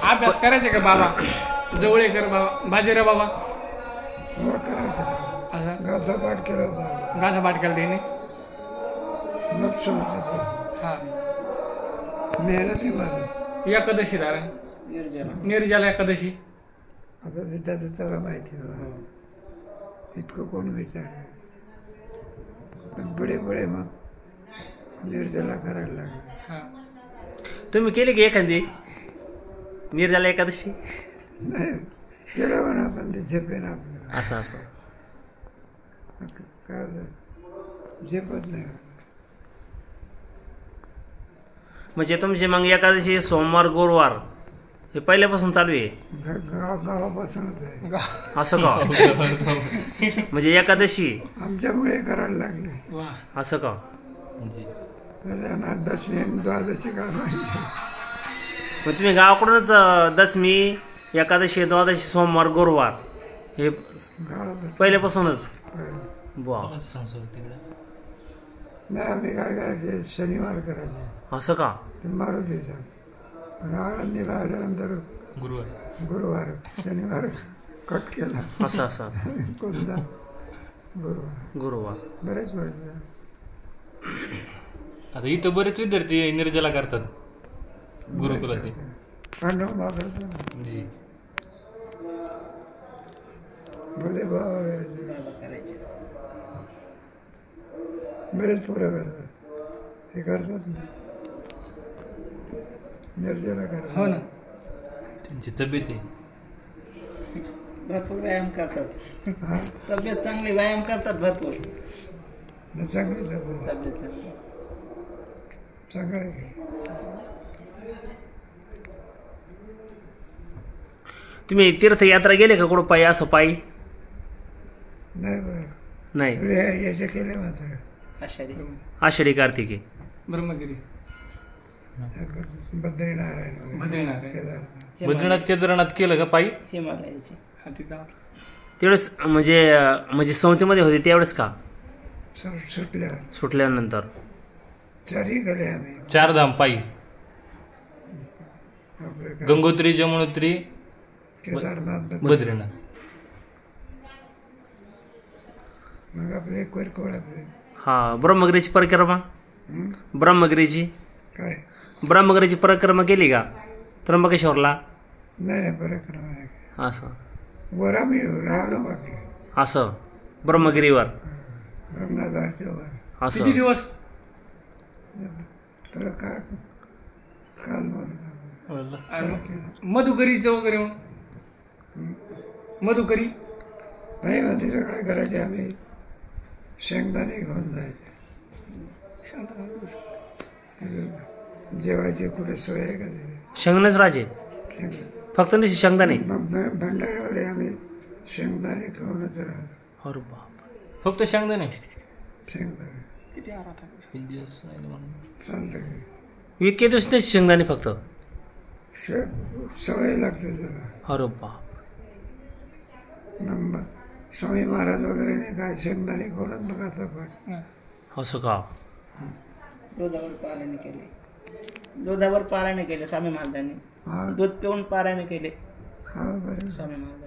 अभ्यास करायचे का बाबा? जवळेकर बाबा, बाजीराव बाबा हो करायचं. असं गाथा पाठ केला होता. गाथा पाठ केला त्याने. मग समजत हा मेहनती माणूस. एकादशी दार निर्जला एकादशी. आता त्याचं त्याला माहिती बाबा, इतकं कोण विचार. पण पुढे पुढे मग निर्जला करायला लागले. हा तुम्ही केली की एखादी निर्जला एकादशी? नाही केलं म्हणा आपण ते झेपेन आपलं. असं असं काय झेपत नाही. म्हणजे तुमची मग एकादशी सोमवार गुरुवार हे पहिल्यापासून चालू आहे? गावापासूनच आहे. असं का? म्हणजे एकादशी आमच्यामुळे करायला लागले. वा असं का? त्यांना दशमी आणि द्वादशी का माहिती. मग तुम्ही गावाकडूनच दशमी एकादशी द्वादशी सोमवार गुरुवार हे पहिल्यापासूनच? वा नाही आम्ही काय करायचे शनिवार करायचे. असं का? ते मारुतीचा आळंदीला आल्यानंतर गुरुवार शनिवार कट केला. असं असं कोणता गुरुवार बरेच वर्ष. आता इथं बरेच विद्यार्थी निर्जला करतात गुरुकुलात. पांडुरंगा करतो ना जी भोदेबा वगैरे करायचे. बरेच पोरं करतात. हे करतात ना निर्जला करतात. हो ना. त्यांची तब्येत आहे. भरपूर व्यायाम करतात. तब्येत चांगली, व्यायाम करतात भरपूर. चांगली तब्येत तब्येत चांगली चांगलं आहे. तुम्ही तीर्थयात्रा गेले का कुठं पायी? असं पायी नाही बरं नाही? याचे केले मात्र आषाढी आषाढी कार्तिकी ब्रह्मगिरी बद्रीनारायण बद्रीनारायण केदारनाथ. बद्रीनाथ केदारनाथ केलं का पायी? हिमालयाची हा तिथं तेवढेच म्हणजे संवतीमध्ये होते त्यावेळेस का? सुटल्यावर सुटल्यानंतर चारही गेले आम्ही. 4 धाम पायी. आपले काय गंगोत्री, जमुनोत्री, केदारनाथ बद्रीनाथ. मग आपले कोरकोड आपले हा ब्रह्मगिरीची परिक्रमा. ब्रह्मगिरीची परिक्रमा केली का त्र्यंबकेश्वरला? नाही परिक्रमा नाही. असं वर आम्ही राहिलो बाकी असं ब्रह्मगिरीवर गंगाधारच्या वर. असं किती दिवस? तर काल मधुकरीचं वगैरे मधुकरी नाही मग तिथं काय करायचे आम्ही शेंगदाणे घेऊन जायचे. जेवायची कुठे सोय आहे का तिथे? शेंगदाणेच राजे फक्त नाही शेंगदाणे. भंडाऱ्यावर आम्ही शेंगदाणे खाऊनच राहतो. अरे बाप फक्त शेंगदाणे? शेंगदाणे किती आरात चालतं इतके दिवस नाही शेंगदाणे फक्त? सवय लागते त्याला. अरे बाप. मग स्वामी महाराज वगैरे नाही काय शेंगदाणे खाऊनच बघा पण. असं का? दुधावर पारायण केले. दुधावर पारायण केले स्वामी महाराजांनी. दूध पिऊन पारायण केले स्वामी महाराजांनी.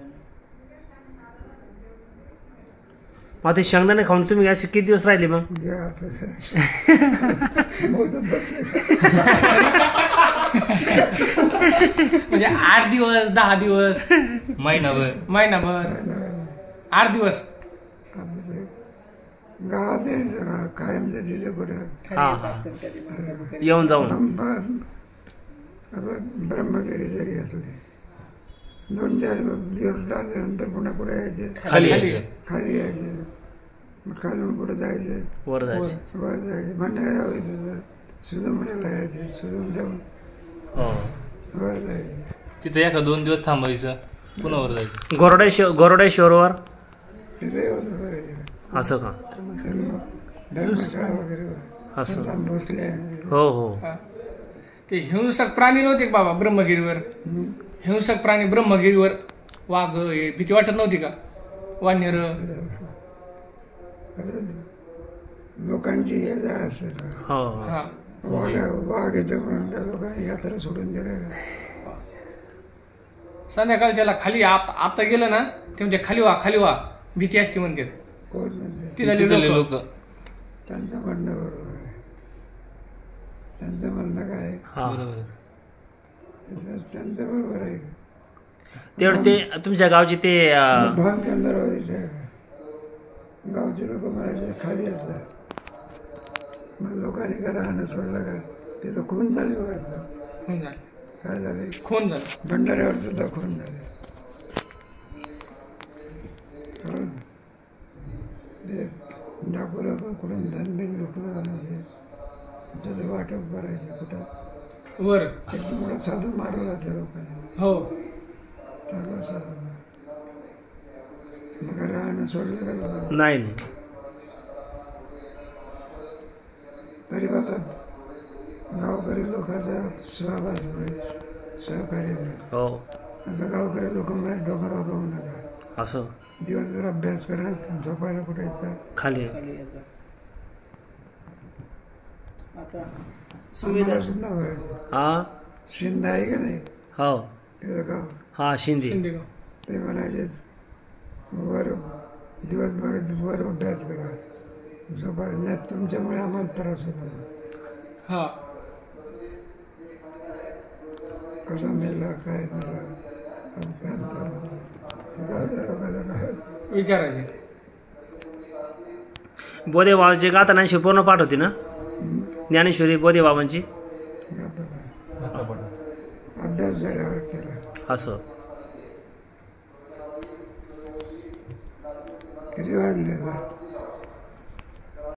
मग ते शेंगदाणे खाऊन तुम्ही असे किती दिवस राहिले मग? म्हणजे 8 दिवस 10 दिवस महिनाभर 8 दिवस गावात कायम तिथे कुठे येऊन जाऊन ब्रह्मगिरी जरी असले 2-4 दिवस झाल्यानंतर पुन्हा कुठे यायचे? खाली यायचे. मग खालून कुठे जायचे? वर जायचे. वर जायचे. भंडारा व्हायचं सुजमण्याला यायचे. सुजमण्याहून वर जायचे. तिथे 1-2 दिवस थांबायचं पुन्हा वर जायचं. गोरडेश्वरवर तिथे होतं बरं. असं का? धर्मशाळा वगैरे असं भोसले. हो ते हिंसक प्राणी नव्हते का बाबा ब्रह्मगिरीवर? हिंसक प्राणी ब्रह्मगिरीवर वाघ हे भीती वाटत नव्हती का? वानर लोकांची याचा असेल. वाघ येतं म्हणून त्या लोकांनी यात्रा सोडून दिल्या. संध्याकाळच्याला खाली आता गेलं ना ते म्हणजे खाली वा भीती असते म्हणते कोण म्हणजे तिथले तिथले लोक लोक त्यांचं म्हणणं बरोबर आहे. त्यांचं म्हणणं काय आहे? हा बरोबर आहे. त्यांचं बरोबर आहे. तेवढं ते तुमच्या गावचे ते भान केंद्रावर गावचे लोक म्हणायचे खाली असतात. मग लोकांनी का राहणं सोडलं का तिथं खून झाले वाटतं. खून झाले काय झाले? खून झाले भंडाऱ्यावर सुद्धा खून झाले. कारण ते डाकू लोक कुठून धनबिन लुटून आणायचे त्याचं वाटप करायचे कुठं वर एक मोठा साधू मारवला त्या लोकांनी. हो चांगला साधू मारला. मग राहणं सोडलं का लोकांनी? नाही तरी बघा गावकरी लोकांचा सहकार्य मिळेल. हो आता गावकरी लोक म्हणजे डोंगरावर राहू नका. असं दिवसभर अभ्यास करा झोपायला कुठे येतात. खाली खाली येतात. आता सुविधा आम्हाला सुद्धा बरं. हा शिंद आहे का नाही हो तिथं गाव हा शिंदे शिंदेगाव ते म्हणायचे वर दिवसभर वर अभ्यास करा झोपायला नाही तुमच्यामुळे आम्हाला त्रास होतो. हा कसं मिळलं काय मिळलं गावच्या लोकांना काय विचारायचे बोधे बाबांची गातानांशी पूर्ण पाठ होती ना ज्ञानेश्वरी बोधे बाबांची अभ्यास झाल्यावर केला. असं किती वाजले